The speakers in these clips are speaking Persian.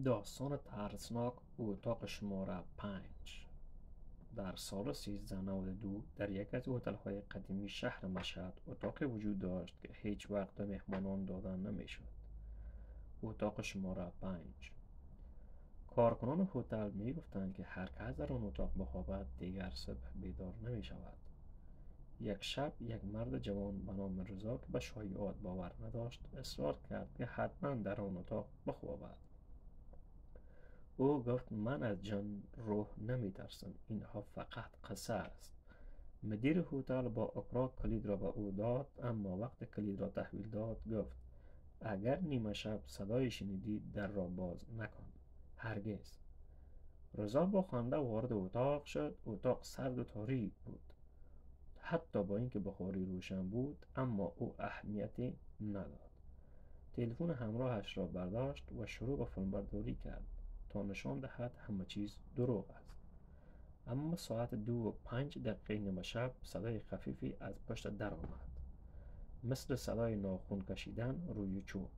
داستان ترسناک اتاق شماره 5. در سال 1392 در یک از هتل‌های قدیمی شهر مشهد اتاقی وجود داشت که هیچ وقت به مهمانان دادن نمی‌شد. اتاق شماره 5. کارکنان هتل می‌گفتند که هر کس در آن اتاق بخوابد دیگر صبح بیدار نمی‌شود. یک شب یک مرد جوان به نام رضا که به شایعات باور نداشت اصرار کرد که حتما در آن اتاق بخوابد. او گفت من از جان روح نمی ترسم، اینها فقط قصه است. مدیر هتل با اقرار کلید را به او داد، اما وقت کلید را تحویل داد گفت اگر نیمه شب صدای شنیدی در را باز نکن، هرگز. رضا با خنده وارد اتاق شد. اتاق سرد و تاریک بود، حتی با اینکه بخاری روشن بود، اما او اهمیتی نداد. تلفن همراهش را برداشت و شروع به فیلمبرداری کرد تا نشان دهد همه چیز دروغ است. اما ساعت 2:05 نیمه شب صدای خفیفی از پشت در آمد، مثل صدای ناخن کشیدن روی چوب.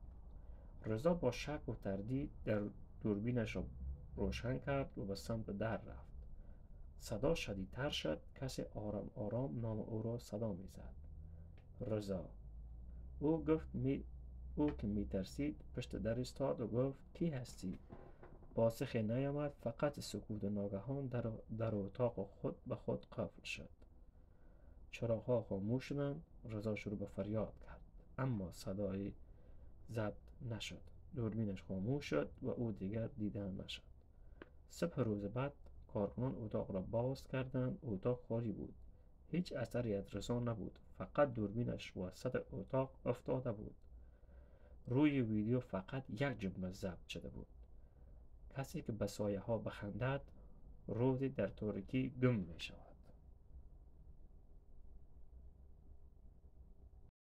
رضا با شک و تردید در دوربینش را روشن کرد و به سمت در رفت. صدا شدیدتر شد. کسی آرام آرام نام او را صدا می زد. رضا. او که می ترسید پشت در ایستاد و گفت کی هستی؟ پاسخی نیامد، فقط سکوت ناگهان در اتاق خود به خود قفل شد. چراغ‌ها خاموش شدند. رضا شروع به فریاد کرد، اما صدایی ضبط نشد. دوربینش خاموش شد و او دیگر دیدن نشد. صبح روز بعد کارکنان اتاق را باز کردند. اتاق خالی بود. هیچ اثری از رضا نبود، فقط دوربینش وسط اتاق افتاده بود. روی ویدیو فقط یک جمله ضبط شده بود: کسی که به سایه ها بخندد روزی در تاریکی گم می شود.